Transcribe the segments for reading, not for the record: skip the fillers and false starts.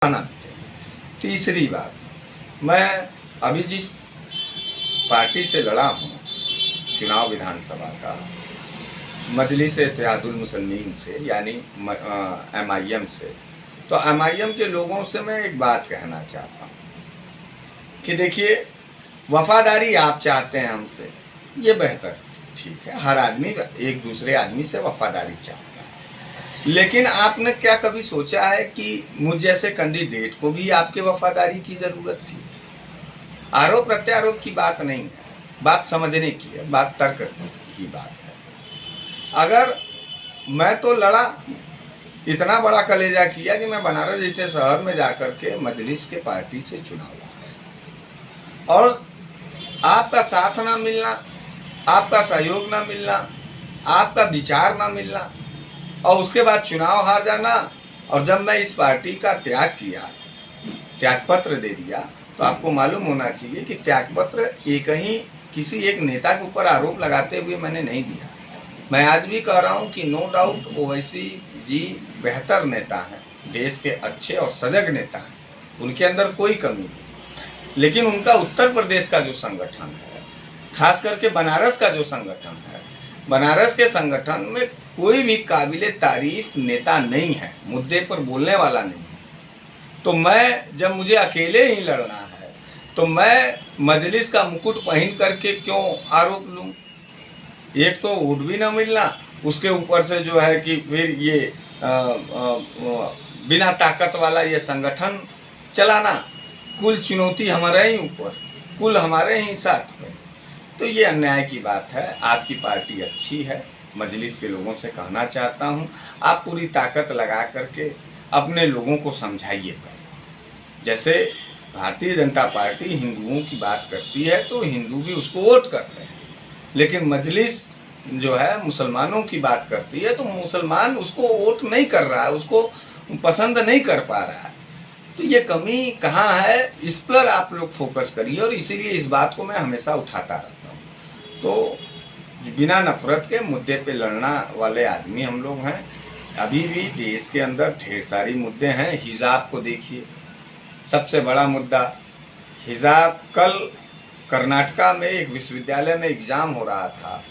आना भी चाहिए। तीसरी बात, मैं अभी जिस पार्टी से लड़ा हूँ चुनाव विधानसभा का, मजलिस इत्तेहादुल मुसलिमीन से, यानी MIM से, तो MIM के लोगों से मैं एक बात कहना चाहता हूँ कि देखिए, वफादारी आप चाहते हैं हमसे, ये बेहतर, ठीक है, हर आदमी एक दूसरे आदमी से वफादारी चाहता है, लेकिन आपने क्या कभी सोचा है कि मुझ जैसे कैंडिडेट को भी आपके वफादारी की जरूरत थी? आरोप प्रत्यारोप की बात नहीं है, बात समझने की है, बात तर्क की बात है। अगर मैं तो लड़ा, इतना बड़ा कलेजा किया कि मैं बनारस जैसे शहर में जाकर के मजलिस के पार्टी से चुनाव लड़ा, और आपका साथ ना मिलना, आपका सहयोग ना मिलना, आपका विचार ना मिलना, और उसके बाद चुनाव हार जाना। और जब मैं इस पार्टी का त्याग किया, त्यागपत्र दे दिया, तो आपको मालूम होना चाहिए कि त्यागपत्र एक ही किसी एक नेता के ऊपर आरोप लगाते हुए मैंने नहीं दिया। मैं आज भी कह रहा हूं कि नो डाउट ओवैसी जी बेहतर नेता हैं, देश के अच्छे और सजग नेता हैं, उनके अंदर कोई कमी नहीं, लेकिन उनका उत्तर प्रदेश का जो संगठन है, खास करके बनारस का जो संगठन है, बनारस के संगठन में कोई भी काबिले तारीफ नेता नहीं है, मुद्दे पर बोलने वाला नहीं है। तो मैं, जब मुझे अकेले ही लड़ना है, तो मैं मजलिस का मुकुट पहन करके क्यों आरोप लूं? एक तो वोट भी ना मिलना, उसके ऊपर से जो है कि फिर ये बिना ताकत वाला ये संगठन चलाना, कुल चुनौती हमारे ही ऊपर, कुल हमारे ही साथ में। तो ये अन्याय की बात है। आपकी पार्टी अच्छी है, मजलिस के लोगों से कहना चाहता हूँ, आप पूरी ताकत लगा करके अपने लोगों को समझाइए। जैसे भारतीय जनता पार्टी हिंदुओं की बात करती है तो हिंदू भी उसको वोट करते हैं, लेकिन मजलिस जो है मुसलमानों की बात करती है तो मुसलमान उसको वोट नहीं कर रहा है, उसको पसंद नहीं कर पा रहा है। तो ये कमी कहाँ है, इस पर आप लोग फोकस करिए, और इसीलिए इस बात को मैं हमेशा उठाता रहता हूँ। तो बिना नफरत के मुद्दे पे लड़ना वाले आदमी हम लोग हैं। अभी भी देश के अंदर ढेर सारी मुद्दे हैं। हिजाब को देखिए, सबसे बड़ा मुद्दा हिजाब। कल कर्नाटका में एक विश्वविद्यालय में एग्जाम हो रहा था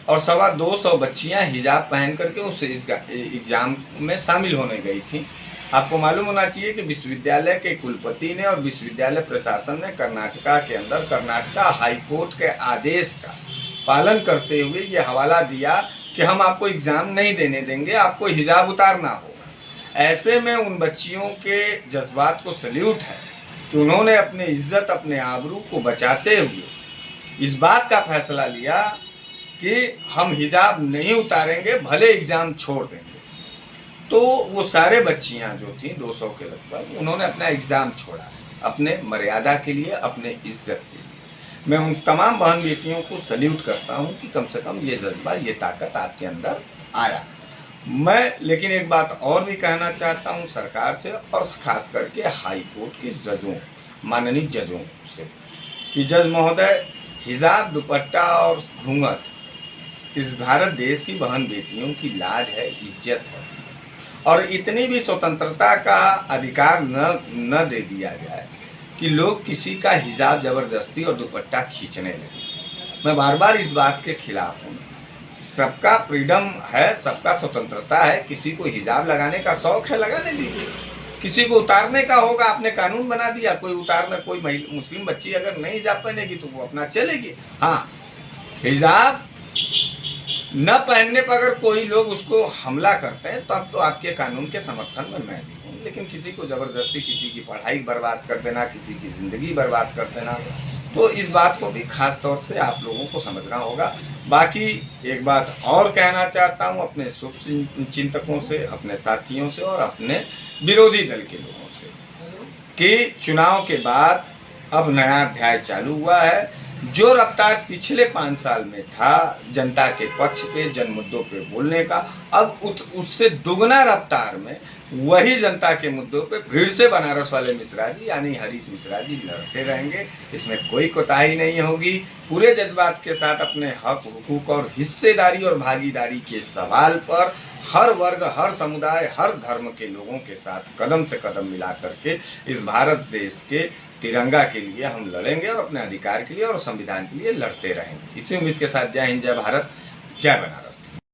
और 225 बच्चियां हिजाब पहन करके उस एग्जाम में शामिल होने गई थी। आपको मालूम होना चाहिए कि विश्वविद्यालय के कुलपति ने और विश्वविद्यालय प्रशासन ने कर्नाटका के अंदर कर्नाटका हाईकोर्ट के आदेश का पालन करते हुए ये हवाला दिया कि हम आपको एग्जाम नहीं देने देंगे, आपको हिजाब उतारना होगा। ऐसे में उन बच्चियों के जज्बात को सल्यूट है कि उन्होंने अपनी इज्जत, अपने आबरू को बचाते हुए इस बात का फैसला लिया कि हम हिजाब नहीं उतारेंगे, भले एग्जाम छोड़ देंगे। तो वो सारे बच्चियां जो थी 200 के लगभग, उन्होंने अपना एग्जाम छोड़ा अपने मर्यादा के लिए, अपने इज्जत के लिए। मैं उन तमाम बहन बेटियों को सल्यूट करता हूं कि कम से कम ये जज्बा, ये ताकत आपके अंदर आया। मैं लेकिन एक बात और भी कहना चाहता हूं सरकार से, और खास करके हाई कोर्ट के जजों, माननीय जजों से, कि जज महोदय, हिजाब, दुपट्टा और घूंघट इस भारत देश की बहन बेटियों की लाज है, इज्जत है, और इतनी भी स्वतंत्रता का अधिकार न दे दिया जाए कि लोग किसी का हिजाब जबरदस्ती और दुपट्टा खींचने लगे। मैं बार बार इस बात के खिलाफ हूँ। सबका फ्रीडम है, सबका स्वतंत्रता है, किसी को हिजाब लगाने का शौक है, लगाने दीजिए, किसी को उतारने का होगा, आपने कानून बना दिया, कोई उतारना, कोई मुस्लिम बच्ची अगर नहीं हिजाब पहनेगी तो वो अपना चलेगी। हाँ, हिजाब न पहनने पर अगर कोई लोग उसको हमला करते हैं तब तो आपके कानून के समर्थन में मैं भी हूँ, लेकिन किसी को जबरदस्ती किसी की पढ़ाई बर्बाद कर देना, किसी की जिंदगी बर्बाद कर देना, तो इस बात को भी खास तौर से आप लोगों को समझना होगा। बाकी एक बात और कहना चाहता हूँ अपने शुभ चिंतकों से, अपने साथियों से और अपने विरोधी दल के लोगों से, कि चुनाव के बाद अब नया अध्याय चालू हुआ है। जो रफ्तार पिछले 5 साल में था जनता के पक्ष पे, जन मुद्दों पे बोलने का, अब उससे दुगना रफ्तार में वही जनता के मुद्दों पे फिर से बनारस वाले मिश्रा जी यानी हरीश मिश्रा जी लड़ते रहेंगे। इसमें कोई कोताही नहीं होगी। पूरे जज्बात के साथ अपने हक, हुकूक और हिस्सेदारी और भागीदारी के सवाल पर हर वर्ग, हर समुदाय, हर धर्म के लोगों के साथ कदम से कदम मिला करके इस भारत देश के तिरंगा के लिए हम लड़ेंगे और अपने अधिकार के लिए और संविधान के लिए लड़ते रहेंगे। इसी उम्मीद के साथ जय हिंद, जय भारत, जय बनारस।